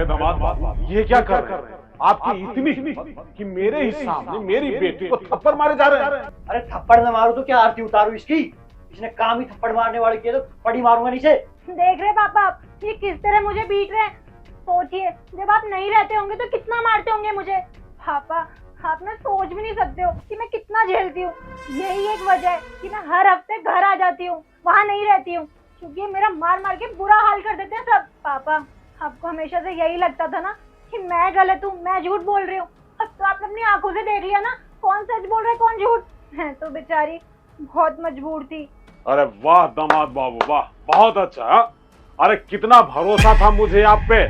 अरे दामाद बाबू ये क्या कर रहे हैं? आपकी इतनी हिम्मत कि मेरे ही सामने मेरी बेटी को थप्पड़ मारे जा रहे हैं। अरे थप्पड़ न मारू तो क्या आरती उतारू इसकी? इसने काम ही थप्पड़ मारने वाले किए तो थप्पड़ ही मारूंगा नीचे। देख रहे पापा आप ये किस तरह मुझे पीट रहे हैं। सोचिए जब आप नहीं रहते होंगे तो कितना मारते होंगे मुझे। पापा आप ना सोच भी नहीं सकते हो कि मैं कितना झेलती हूँ। यही एक वजह है कि मैं हर हफ्ते घर आ जाती हूँ, वहाँ नहीं रहती हूँ, क्योंकि मेरा मार मार के बुरा हाल कर देते हैं सब। पापा आपको हमेशा से यही लगता था ना कि मैं गलत हूँ, मैं झूठ बोल रही हूँ। अब तो आपने अपनी आंखों से देख लिया ना कौन सच बोल रहा है कौन झूठ। मैं तो बेचारी बहुत मजबूर थी। अरे वाह दामाद बाबू वाह, बहुत अच्छा। अरे कितना भरोसा था मुझे आप पे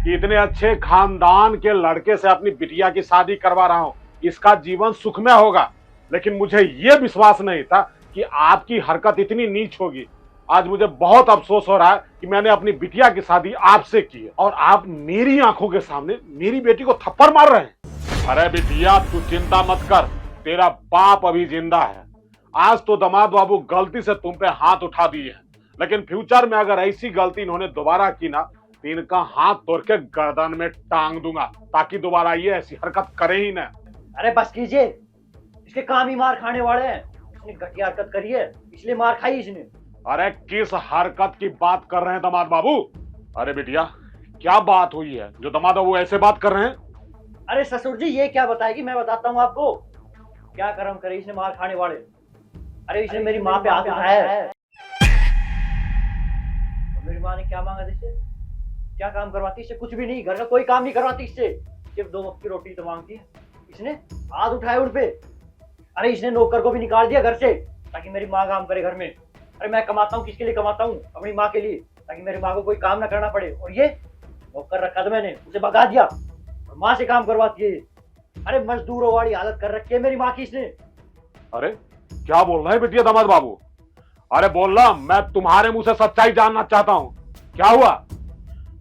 कि इतने अच्छे खानदान के लड़के से अपनी बिटिया की शादी करवा रहा हूँ, इसका जीवन सुखमय होगा। लेकिन मुझे ये विश्वास नहीं था कि आपकी हरकत इतनी नीच होगी। आज मुझे बहुत अफसोस हो रहा है कि मैंने अपनी बिटिया की शादी आपसे की है और आप मेरी आंखों के सामने मेरी बेटी को थप्पड़ मार रहे हैं। अरे बिटिया तू चिंता मत कर, तेरा बाप अभी जिंदा है। आज तो दामाद बाबू गलती से तुम पे हाथ उठा दिए हैं, लेकिन फ्यूचर में अगर ऐसी गलती इन्होंने दोबारा की ना तो इनका हाथ तोड़ के गर्दन में टांग दूंगा, ताकि दोबारा ये ऐसी हरकत करे ही ना। अरे बस कीजिए, इसके काम ही मार खाने वाले हैं। इसने घटिया हरकत करी है इसलिए मार खाई इसने। अरे किस हरकत की बात कर रहे हैं दामाद बाबू? अरे बिटिया क्या बात हुई है जो दामाद बाबू ऐसे बात कर रहे हैं? अरे ससुर जी ये क्या बताएगी, मैं बताता हूँ आपको। क्या कर्म करे इसने मार खाने वाले। अरे इसने मेरी माँ पे हाथ उठाया है। मेरी माँ ने क्या मांगा था इससे? क्या काम करवाती इससे? कुछ भी नहीं, घर का कोई काम नहीं करवाती इससे, सिर्फ 2 वक्त की रोटी तो मांगती है। इसने हाथ उठाए उन पे। अरे इसने नौकर को भी निकाल दिया घर से ताकि मेरी माँ काम करे घर में। अरे मैं कमाता हूँ, किसके लिए कमाता हूँ? अपनी माँ के लिए, ताकि मेरी माँ को कोई काम ना करना पड़े। और ये नौकर रखा था मैंने, उसे भगा दिया और माँ से काम करवाती है। अरे मजदूरों वाली हालत कर रखी है मेरी माँ की इसने। अरे क्या बोल रहे हैं बिटिया दामाद बाबू? अरे बोलना, मैं तुम्हारे मुंह से सच्चाई जानना चाहता हूं। क्या हुआ?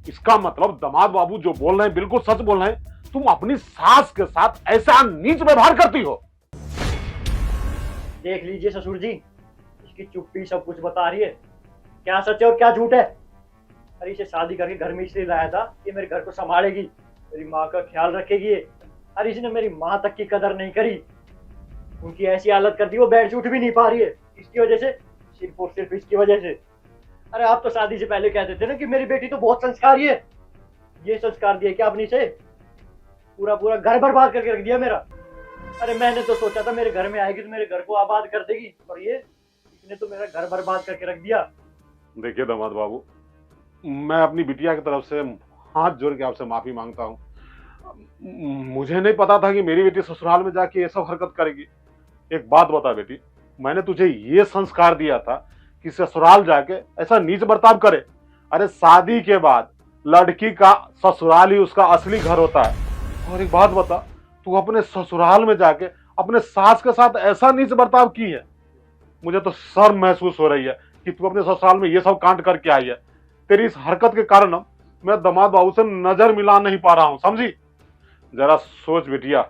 इसका मतलब दामाद बाबू जो बोल रहे हैं बिल्कुल सच बोल रहे हैं। तुम अपनी सास के साथ ऐसा नीच व्यवहार करती हो? देख लीजिए ससुर जी, इसकी चुप्पी सब कुछ बता रही है, क्या सच है और क्या झूठ है। अरे इसे शादी करके घर में इसलिए लाया था कि मेरे घर को संभालेगी, मेरी माँ का ख्याल रखेगी। अरे इसने मेरी माँ तक की कदर नहीं करी, उनकी ऐसी हालत कर दी वो बेड से उठ भी नहीं पा रही है इसकी वजह से, सिर्फ और सिर्फ इसकी वजह से। अरे आप तो शादी से पहले कहते थे ना कि मेरी बेटी तो बहुत संस्कारी है। ये संस्कार दिया क्या आपने इसे? पूरा पूरा घर बर्बाद करके रख दिया मेरा। अरे मैंने तो सोचा था मेरे घर में आएगी तो मेरे घर को आबाद कर देगी, और ये इसने तो मेरा घर बर्बाद करके रख दिया। देखिए दामाद बाबू, मैं अपनी बिटिया की तरफ से हाथ जोड़ के आपसे माफी मांगता हूँ। मुझे नहीं पता था कि मेरी बेटी ससुराल में जाके ये सब हरकत करेगी। एक बात बता बेटी, मैंने तुझे ये संस्कार दिया था कि ससुराल जाके ऐसा नीच बर्ताव करे। अरे शादी के बाद लड़की का ससुराल ही उसका असली घर होता है। और एक बात बता, तू अपने ससुराल में जाके अपने सास के साथ ऐसा नीच बर्ताव की है। मुझे तो शर्म महसूस हो रही है कि तू अपने ससुराल में ये सब कांड करके आई है। तेरी इस हरकत के कारण मैं दामाद बाबू से नजर मिला नहीं पा रहा हूं, समझी? जरा सोच बिटिया,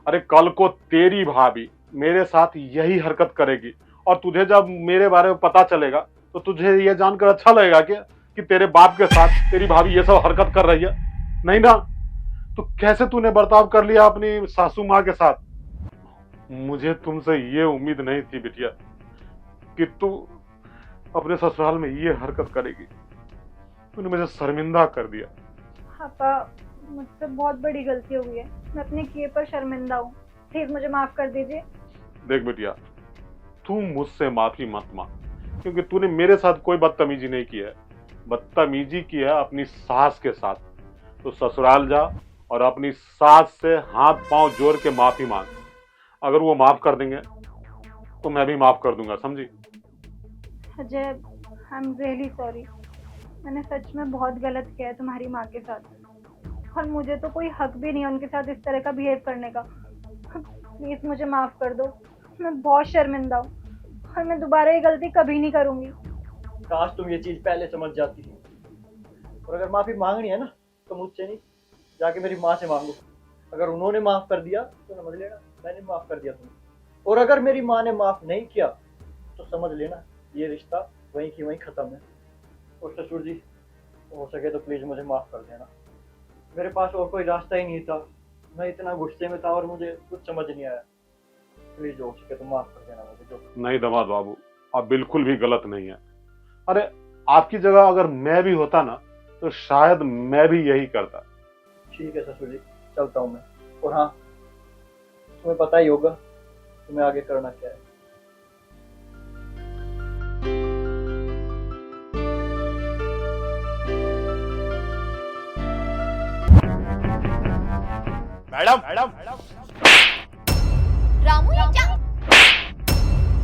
अरे कल को तेरी भाभी मेरे साथ यही हरकत करेगी और तुझे जब मेरे बारे में पता चलेगा तो तुझे यह जानकर अच्छा लगेगा कि तेरे बाप के साथ तेरी भाभी ये सब हरकत कर रही है, नहीं ना? तो कैसे तूने बर्ताव कर लिया अपनी सासू माँ के साथ? मुझे तुमसे ये उम्मीद नहीं थी बिटिया कि तू अपने ससुराल में ये हरकत करेगी। तूने मुझे शर्मिंदा कर दिया। पापा मुझसे बहुत बड़ी गलती हो गई है, मैं अपने किए पर शर्मिंदा हूँ, प्लीज मुझे माफ कर दीजिए। देख बेटिया, तू मुझसे माफी मत मांग, क्योंकि तूने मेरे साथ कोई बदतमीजी नहीं की है। बदतमीजी की है अपनी सास के साथ। तो ससुराल जा और अपनी सास से हाथ पांव जोड़ के माफी मांग। अगर वो माफ कर देंगे तो मैं भी माफ कर दूंगा, समझी? Ajay I am really sorry, मैंने सच में बहुत गलत किया है तुम्हारी माँ के साथ, और मुझे तो कोई हक भी नहीं है उनके साथ इस तरह का बिहेव करने का। प्लीज मुझे माफ कर दो, मैं बहुत शर्मिंदा हूँ और मैं दोबारा ये गलती कभी नहीं करूँगी। काश तुम ये चीज पहले समझ जाती। और अगर माफी मांगनी है ना तो मुझसे नहीं, जाके मेरी माँ से मांगो। अगर उन्होंने माफ कर दिया तो समझ लेना मैंने माफ कर दिया तुम्हें, और अगर मेरी माँ ने माफ नहीं किया तो समझ लेना ये रिश्ता वहीं की वहीं खत्म है। और ससुर जी हो सके तो प्लीज मुझे माफ कर देना। मेरे पास और कोई रास्ता ही नहीं था। मैं इतना गुस्से में था और मुझे कुछ समझ नहीं आया। प्लीज हो सके तो माफ कर देना मुझे। जो नहीं दामाद बाबू, आप बिल्कुल भी गलत नहीं है। अरे आपकी जगह अगर मैं भी होता ना तो शायद मैं भी यही करता। ठीक है ससुर जी, चलता हूँ मैं। और हाँ, तुम्हें पता ही होगा तुम्हें आगे करना क्या है। मैडम मैडम रामू, ये क्या?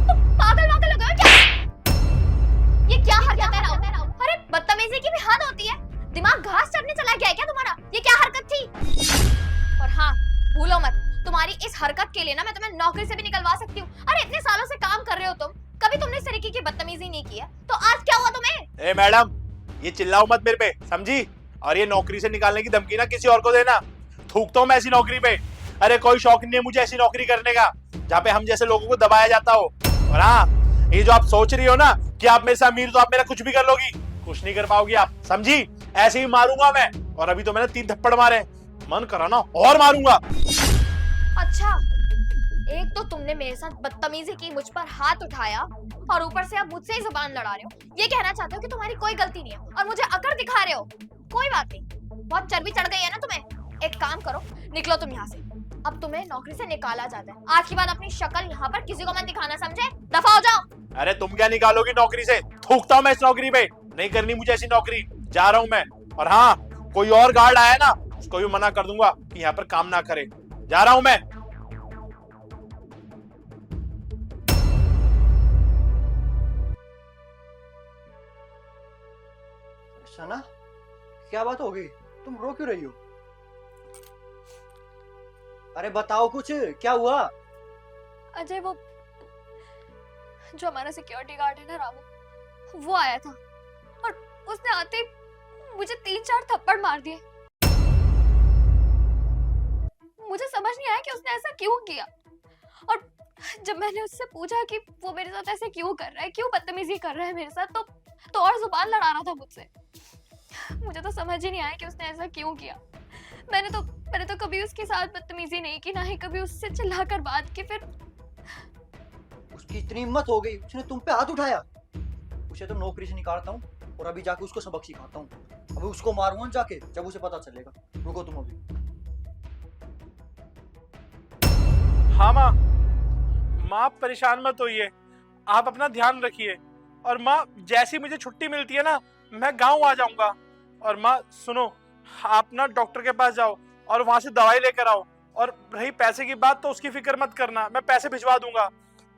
तुम पागल वागल हो गए हो क्या? ये क्या हरकत है रामू? अरे बदतमीजी की भी हद होती है। दिमाग घास चढ़ने चला गया है क्या तुम्हारा? ये क्या हरकत थी? और हाँ, भूलो मत, तुम्हारी इस हरकत के लिए ना मैं तुम्हें नौकरी से भी निकलवा सकती हूँ। अरे इतने सालों से काम कर रहे हो तुम, कभी तुमने इस तरीके की बदतमीजी नहीं की है, तो आज क्या हुआ तुम्हें? ए मैडम, ये चिल्लाओ मत मेरे पे, समझी? और ये नौकरी से निकालने की धमकी ना किसी और को देना। थूकता हूँ मैं ऐसी नौकरी पे। अरे कोई शौक नहीं है मुझे ऐसी नौकरी करने का जहाँ पे हम जैसे लोगों को दबाया जाता हो। और हाँ, ये जो आप सोच रही हो ना कि आप मेरे से अमीर तो आप मेरा कुछ भी कर लोगी, कुछ नहीं कर पाओगी आप, समझी? ऐसे ही मारूंगा मैं। और अभी तो मैंने 3 थप्पड़ मारे, मन करा ना और मारूंगा। अच्छा, एक तो तुमने मेरे साथ बदतमीजी की, मुझ पर हाथ उठाया, और ऊपर से अब मुझसे ही जुबान लड़ा रहे हो। ये कहना चाहते हो कि तुम्हारी कोई गलती नहीं है और मुझे अकड़ दिखा रहे हो। कोई बात नहीं, बहुत चर्बी चढ़ गई है ना तुम्हें। एक काम करो, निकलो तुम यहाँ से। अब तुम्हें नौकरी से निकाला जाता है। आज के बाद अपनी शक्ल यहाँ पर किसी को मत दिखाना, समझे? दफा हो जाओ। अरे तुम क्या निकालोगी नौकरी से? थूकता हूँ मैं इस नौकरी पे, नहीं करनी मुझे ऐसी नौकरी, जा रहा हूँ मैं। और हाँ, कोई और गार्ड आया ना उसको भी मना कर दूंगा कि यहाँ पर काम ना करे, जा रहा हूँ मैं। सना, क्या बात हो गई? तुम रो क्यों रही हो? अरे बताओ कुछ, क्या हुआ? अजय, वो जो हमारा सिक्योरिटी गार्ड है ना रामू, वो आया था और उसने आते ही मुझे 3-4 थप्पड़ मार दिए। मुझे समझ नहीं आया कि उसने ऐसा क्यों किया। और जब मैंने उससे पूछा कि वो मेरे साथ ऐसे क्यों कर रहा है, क्यों बदतमीजी कर रहा है मेरे साथ, तो और जुबान लड़ा रहा था मुझसे। मुझे तो समझ ही नहीं आया कि उसने ऐसा क्यों किया। मैंने तो कभी उसके साथ बदतमीजी नहीं की, ना ही कभी उससे चिल्लाकर बात की। फिर उसकी इतनी हिम्मत हो गई, उसने तुम पे हाथ उठाया। उसे तो नौकरी से निकालता हूँ और अभी जाके उसको सबक सिखाता हूँ। अभी उसको मारूंगा जाके, जब उसे पता चलेगा। रुको तुम अभी। हाँ माँ, माँ आप परेशान मत होइए, आप अपना ध्यान रखिए। और माँ, जैसी मुझे छुट्टी मिलती है ना मैं गांव आ जाऊंगा। और माँ सुनो, आप ना डॉक्टर के पास जाओ और वहां से दवाई लेकर आओ। और रही पैसे की बात तो उसकी फिक्र मत करना, मैं पैसे भिजवा दूंगा।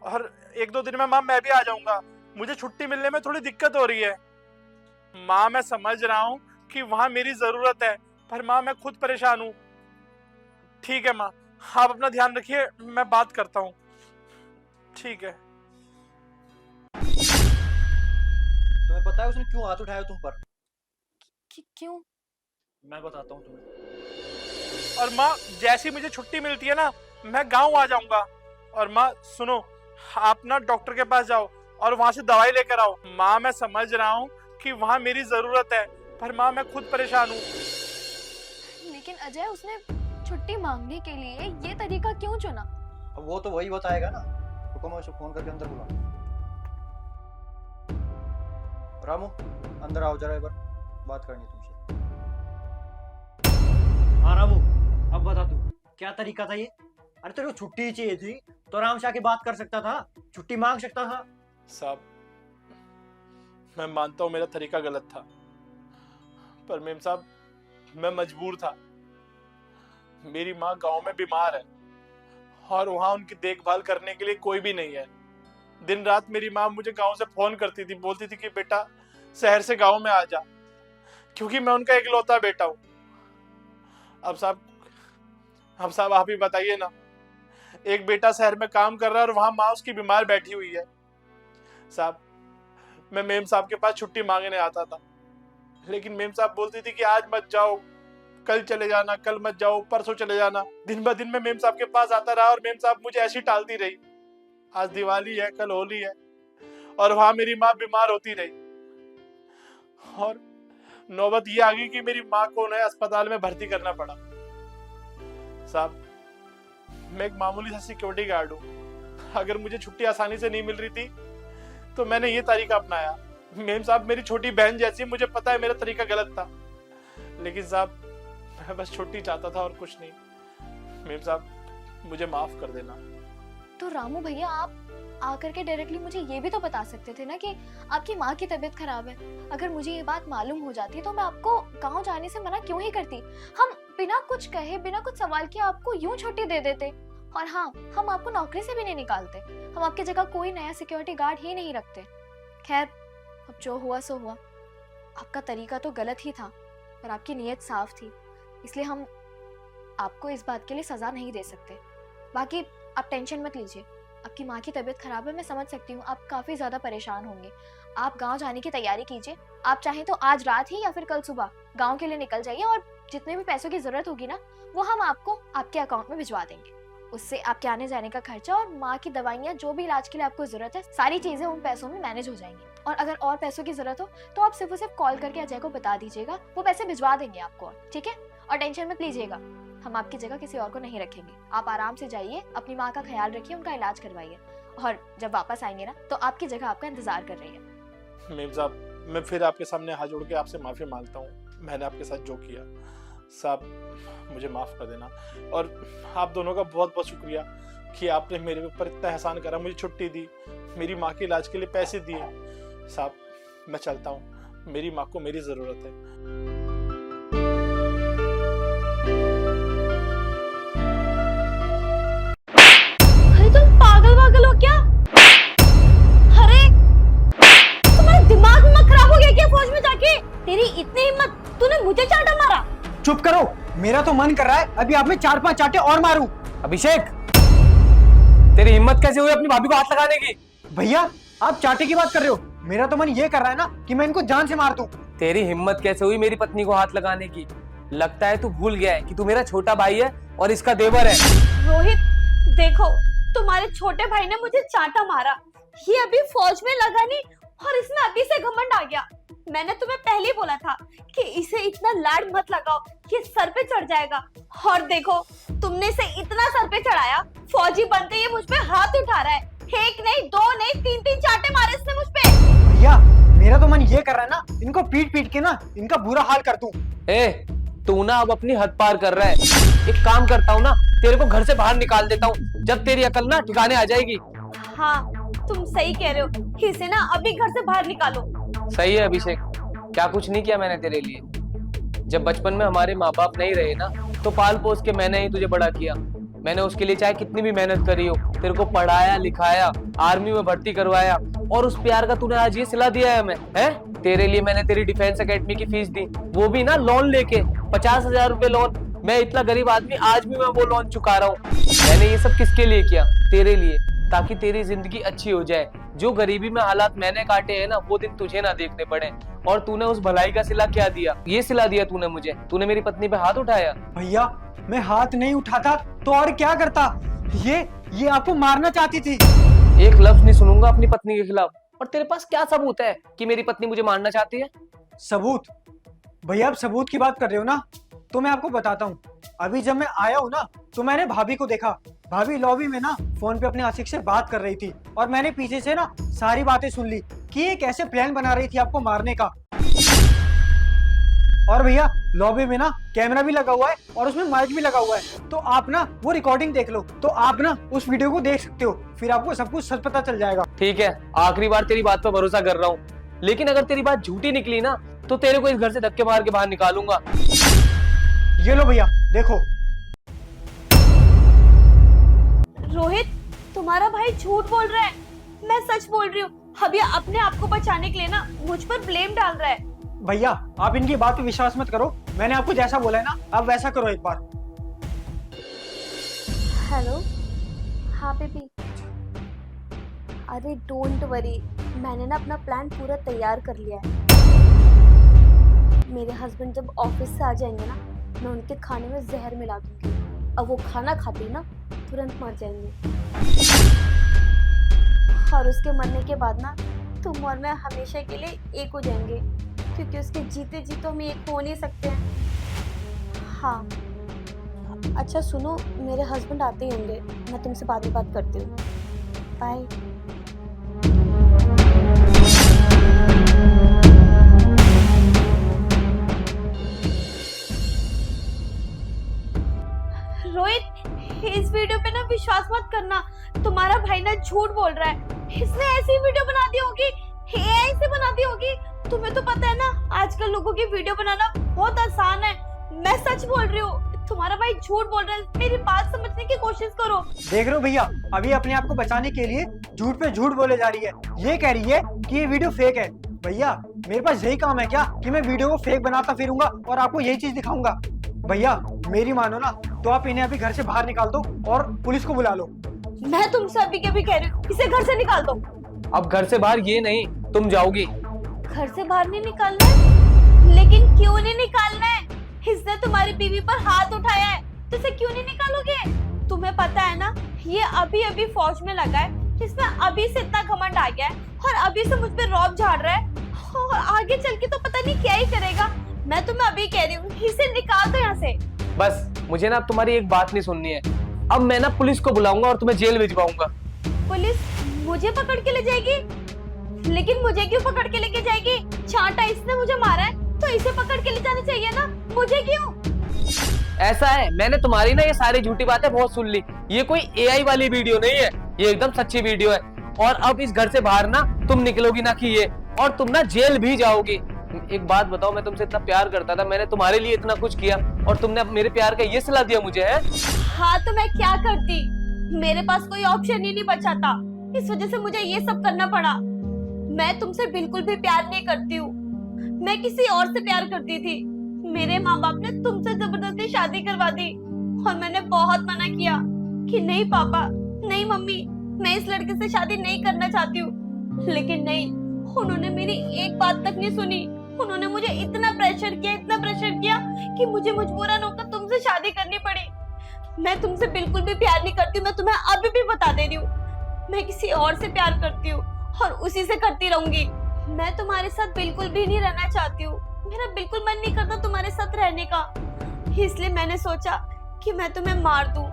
और 1-2 दिन में माँ मैं भी आ जाऊंगा। मुझे छुट्टी मिलने में थोड़ी दिक्कत हो रही है माँ, मैं समझ रहा हूँ कि वहां मेरी जरूरत है, पर माँ मैं खुद परेशान हूँ। ठीक है माँ, आप अपना ध्यान रखिए, मैं बात करता हूँ। ठीक है। तुम्हें पता है उसने क्यों हाथ उठाया तुम पर? क्यों? मैं बताता हूँ तुम्हें। और माँ, जैसी मुझे छुट्टी मिलती है ना मैं गांव आ जाऊंगा। और माँ सुनो, आप ना डॉक्टर के पास जाओ और वहां से दवाई लेकर आओ। माँ मैं समझ रहा हूँ कि वहां मेरी जरूरत है, पर माँ मैं खुद परेशान हूँ। लेकिन अजय, उसने छुट्टी मांगने के लिए ये तरीका क्यों चुना? अब वो तो वही बताएगा ना। रुको, मैं उसे फोन करके अंदर बुला। रामू, अंदर आओ जरा, एक बार बात करनी है तुमसे। हाँ रामू, अब बता तू, क्या तरीका था ये? अरे तेरे को छुट्टी चाहिए थी तो आराम से आके बात कर सकता था, छुट्टी मांग सकता था। साहब, मैं मानता हूँ मेरा तरीका गलत था, पर मेम साहब मैं मजबूर था। मेरी माँ गांव में बीमार है और वहां उनकी देखभाल करने के लिए कोई भी नहीं है। दिन रात मेरी माँ मुझे गांव से फोन करती थी, बोलती थी कि बेटा शहर से गांव में आ जा, क्योंकि मैं उनका इकलौता बेटा हूँ। अब साहब आप ही बताइए ना, एक बेटा शहर में काम कर रहा है और वहां माँ उसकी बीमार बैठी हुई है। साहब, मैं मेम साहब के पास छुट्टी मांगने आता था, लेकिन मेम साहब बोलती थी कि आज मत जाओ, कल चले जाना, कल मत जाओ, परसों चले जाना। दिन ब दिन मैं मेम साहब के पास आता रहा और मेम साहब मुझे ऐसी टालती रही। आज दिवाली है, कल होली है, और वहां मेरी माँ बीमार होती रही। नौबत ये आ गई कि मेरी माँ को उन्हें अस्पताल में भर्ती करना पड़ा। साहब, मैं एक मामूली सा सिक्योरिटी गार्ड हूँ। अगर मुझे छुट्टी आसानी से नहीं मिल रही थी तो मैंने ये तरीका अपनाया। मेम साहब मेरी छोटी बहन जैसी, मुझे पता है मेरा तरीका गलत था, लेकिन साहब मैं बस छुट्टी चाहता था और कुछ नहीं। मेम साहब मुझे माफ कर देना। तो रामू भैया, आप आकर के डायरेक्टली मुझे ये भी तो बता सकते थे ना कि आपकी माँ की तबीयत खराब है। अगर मुझे ये बात मालूम हो जाती तो मैं आपको गांव जाने से मना क्यों ही करती। हम बिना कुछ कहे, बिना कुछ सवाल किए आपको यूं छुट्टी दे देते। और हाँ, हम आपको नौकरी से भी नहीं निकालते। हम आपकी जगह कोई नया सिक्योरिटी गार्ड ही नहीं रखते। खैर, अब जो हुआ सो हुआ। आपका तरीका तो गलत ही था, पर आपकी नीयत साफ थी, इसलिए हम आपको इस बात के लिए सजा नहीं दे सकते। बाकी आप टेंशन मत लीजिए। आपकी माँ की तबीयत खराब है, मैं समझ सकती हूँ, आप काफी ज्यादा परेशान होंगे। आप गांव जाने की तैयारी कीजिए। आप चाहें तो आज रात ही या फिर कल सुबह गांव के लिए निकल जाइए, और जितने भी पैसों की जरूरत होगी ना, वो हम आपको आपके अकाउंट में भिजवा देंगे। उससे आपके आने जाने का खर्चा और माँ की दवाइयाँ, जो भी इलाज के लिए आपको जरूरत है, सारी चीजें उन पैसों में मैनेज हो जाएंगी। और अगर और पैसों की जरूरत हो तो आप सिर्फ उसे कॉल करके अजय को बता दीजिएगा, वो पैसे भिजवा देंगे आपको। ठीक है? और टेंशन मत लीजिएगा, हम आपकी जगह किसी और को नहीं रखेंगे। आप आराम से जाइए, अपनी माँ का ख्याल रखिए, उनका इलाज करवाइए, और जब वापस आएंगे ना तो आपकी जगह आपका इंतजार कर रही है। मेम साहब, मैं फिर आपके सामने हाथ जोड़ के आपसे माफी मांगता हूँ। मैंने आपके साथ जो किया, साहब मुझे माफ कर देना। और आप दोनों का बहुत बहुत शुक्रिया कि आपने मेरे ऊपर इतना एहसान करा, मुझे छुट्टी दी, मेरी माँ के इलाज के लिए पैसे दिए। साहब मैं चलता हूँ, मेरी माँ को मेरी जरूरत है। पागल हो क्या? अरे तुम्हारा दिमाग में खराब हो गया क्या? फौज में जाके तेरी इतनी हिम्मत, तूने मुझे चाटा मारा। चुप करो, मेरा तो मन कर रहा है अभी आप में 4-5 चाटे और मारूं। अभिषेक, तेरी हिम्मत कैसे हुई अपनी भाभी को हाथ लगाने की? भैया आप चाटे की बात कर रहे हो, मेरा तो मन ये कर रहा है ना कि मैं इनको जान से मार दूं। तेरी हिम्मत कैसे हुई मेरी पत्नी को हाथ लगाने की? लगता है तू भूल गया है कि तू मेरा छोटा भाई है और इसका देवर है। रोहित देखो, तुम्हारे छोटे भाई ने मुझे चाटा मारा, ये अभी फौज में लगा नहीं और इसमें अभी से घमंड आ गया। मैंने तुम्हें पहले ही बोला था कि इसे इतना लाड मत लगाओ, ये सर पे चढ़ जाएगा। और देखो, तुमने इसे इतना सर पे चढ़ाया, फौजी बनते ये मुझ पे हाथ उठा रहा है। एक नहीं, दो नहीं, 3-3 चाटे मारे इसने मुझ पे। भैया मेरा तो मन ये कर रहा है ना, इनको पीट पीट के ना इनका बुरा हाल कर दूं। तू ना अब अपनी हद पार कर रहा है। एक काम करता हूँ ना, तेरे को घर से बाहर निकाल देता हूँ, जब तेरी अकल ना ठिकाने आ जाएगी। हाँ तुम सही कह रहे हो, इसे ना अभी घर से बाहर निकालो। सही है अभिषेक, क्या कुछ नहीं किया मैंने तेरे लिए। जब बचपन में हमारे माँ बाप नहीं रहे ना, तो पाल पोस के मैंने ही तुझे बड़ा किया। मैंने उसके लिए चाहे कितनी भी मेहनत करी हो, तेरे को पढ़ाया लिखाया, आर्मी में भर्ती करवाया, और उस प्यार का तूने आज ये सिला दिया है हमें, हैं? तेरे लिए मैंने तेरी डिफेंस एकेडमी की फीस दी, वो भी ना लोन लेके, 50,000 रुपए लोन। मैं इतना गरीब आदमी, आज भी मैं वो लोन चुका रहा हूँ। मैंने ये सब किसके लिए किया? तेरे लिए, ताकि तेरी जिंदगी अच्छी हो जाए। जो गरीबी में हालात मैंने काटे हैं ना, वो दिन तुझे ना देखने पड़े। और तूने उस भलाई का सिला क्या दिया? ये सिला दिया तूने मुझे। तूने मेरी पत्नी पे हाथ उठाया। भैया मैं हाथ नहीं उठाता तो और क्या करता? ये आपको मारना चाहती थी। एक लफ्ज नहीं सुनूंगा अपनी पत्नी के खिलाफ। और तेरे पास क्या सबूत है कि मेरी पत्नी मुझे मारना चाहती है? सबूत? भैया आप सबूत की बात कर रहे हो ना, तो मैं आपको बताता हूँ। अभी जब मैं आया हूँ ना, तो मैंने भाभी को देखा। भाभी लॉबी में ना फोन पे अपने आशिक से बात कर रही थी, और मैंने पीछे से ना सारी बातें सुन ली कि ये कैसे प्लान बना रही थी आपको मारने का। और भैया लॉबी में ना कैमरा भी लगा हुआ है और उसमें माइक भी लगा हुआ है, तो आप ना वो रिकॉर्डिंग देख लो, तो आप ना उस वीडियो को देख सकते हो, फिर आपको सब कुछ सच पता चल जाएगा। ठीक है, आखिरी बार तेरी बात पर भरोसा कर रहा हूँ, लेकिन अगर तेरी बात झूठी निकली ना, तो तेरे को इस घर से धक्के मार के बाहर निकालूंगा। ये लो भैया देखो। रोहित, तुम्हारा भाई झूठ बोल रहा है, मैं सच बोल रही हूँ। अभी अपने आप को बचाने के लिए ना मुझ पर ब्लेम डाल रहा है। भैया आप इनकी बात पे विश्वास मत करो, मैंने आपको जैसा बोला है ना, आप वैसा करो एक बार। हेलो, हाँ बेबी। अरे डोंट वरी, मैंने ना अपना प्लान पूरा तैयार कर लिया है। मेरे हस्बैंड जब ऑफिस से आ जाएंगे ना, मैं उनके खाने में जहर मिला दूंगी। अब वो खाना खाते ही ना तुरंत मर जाएंगे, और उसके मरने के बाद ना तुम और मैं हमेशा के लिए एक हो जाएंगे। क्योंकि उसके जीते जी तो हम एक हो नहीं सकते हैं। हाँ, अच्छा सुनो, मेरे हस्बैंड आते ही होंगे, मैं तुमसे बाद में बात करती हूँ। बाय। रोहित, इस वीडियो पे ना विश्वास मत करना, तुम्हारा भाई ना झूठ बोल रहा है। इसने ऐसी वीडियो बना दी होगी, एआई से बना दी होगी। तुम्हें तो पता है ना, आजकल लोगों की वीडियो बनाना बहुत आसान है। मैं सच बोल रही हूँ, तुम्हारा भाई झूठ बोल रहा है। मेरी बात समझने की कोशिश करो। देख रहे हो भैया, अभी अपने आप को बचाने के लिए झूठ पे झूठ बोले जा रही है। ये कह रही है कि ये वीडियो फेक है। भैया मेरे पास यही काम है क्या कि मैं वीडियो को फेक बनाता फिरूंगा और आपको यही चीज दिखाऊंगा? भैया मेरी मानो ना, तो आप इन्हें अभी घर से बाहर निकाल दो और पुलिस को बुला लो। मैं तुमसे अभी के अभी कह रही हूँ, इसे घर से निकाल दो। अब घर से बाहर ये नहीं, तुम जाओगी। घर से बाहर नहीं निकालना है? लेकिन क्यों नहीं निकालना है? इसने तुम्हारी बीवी पर हाथ उठाया है, तो इसे क्यों नहीं निकालोगे? तुम्हें पता है ना, ये अभी अभी फौज में लगा है, जिसमें अभी से इतना घमंड आ गया है और अभी से मुझ पे रौब झाड़ रहा है और आगे चल के तो पता नहीं क्या ही करेगा। मैं तुम्हें अभी कह रही हूँ, इसे निकाल दो यहाँ से। बस मुझे ना तुम्हारी एक बात नहीं सुननी है। अब मैं ना पुलिस को बुलाऊंगा और तुम्हें जेल भिजवाऊंगा। पुलिस मुझे पकड़ के ले जाएगी? लेकिन मुझे क्यों पकड़ के लेके जाएगी? चांटा इसने मुझे मारा है तो इसे पकड़ के ले जाना चाहिए ना, मुझे क्यों? ऐसा है, मैंने तुम्हारी ना ये सारी झूठी बातें बहुत सुन ली। ये कोई एआई वाली वीडियो नहीं है, ये एकदम सच्ची वीडियो है। और अब इस घर से बाहर ना तुम निकलोगी ना कि ये, और तुम ना जेल भी जाओगी। एक बात बताओ, मैं तुमसे इतना प्यार करता था, मैंने तुम्हारे लिए इतना कुछ किया और तुमने अब मेरे प्यार का ये सिला दिया मुझे, है? हाँ तो मैं क्या करती? मेरे पास कोई ऑप्शन ही नहीं बचा था, इस वजह से मुझे ये सब करना पड़ा। मैं तुमसे बिल्कुल भी प्यार नहीं करती हूँ, मैं किसी और से प्यार करती थी। मेरे माँ बाप ने तुमसे जबरदस्ती शादी करवा दी और मैंने बहुत मना किया कि नहीं पापा, नहीं मम्मी, मैं इस लड़के से शादी नहीं करना चाहती हूँ। लेकिन नहीं, उन्होंने मेरी एक बात तक नहीं सुनी। उन्होंने मुझे इतना प्रेशर किया कि मुझे मजबूरन होकर तुमसे शादी करनी पड़ी। मैं तुमसे बिल्कुल भी प्यार नहीं करती, मैं तुम्हें अभी भी बता दे रही हूँ। मैं किसी और से प्यार करती हूँ और उसी से करती रहूंगी। मैं तुम्हारे साथ बिल्कुल भी नहीं रहना चाहती हूँ, मेरा बिल्कुल मन नहीं करता तुम्हारे साथ रहने का। इसलिए मैंने सोचा कि मैं तुम्हें मार दूं।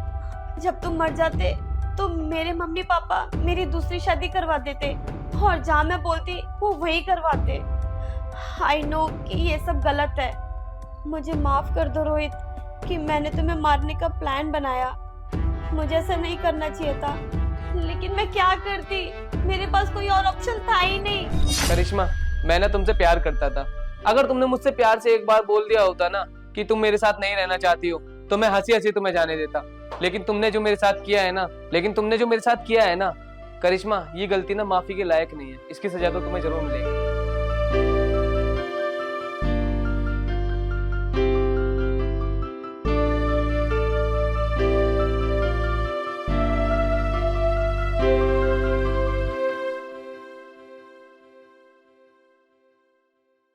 जब तुम मर जाते तो मेरे मम्मी पापा मेरी दूसरी शादी करवा देते और जहाँ मैं बोलती वो वही करवाते। आई नो कि ये सब गलत है, मुझे माफ कर दो रोहित कि मैंने तुम्हें मारने का प्लान बनाया। मुझे ऐसा नहीं करना चाहिए था, लेकिन मैं क्या करती? मेरे पास कोई और ऑप्शन था ही नहीं। करिश्मा, मैं ना तुमसे प्यार करता था। अगर तुमने मुझसे प्यार से एक बार बोल दिया होता ना कि तुम मेरे साथ नहीं रहना चाहती हो, तो मैं हंसी हंसी तुम्हें जाने देता। लेकिन तुमने जो मेरे साथ किया है ना करिश्मा, ये गलती ना माफी के लायक नहीं है। इसकी सजा तो तुम्हें जरूर मिलेगी।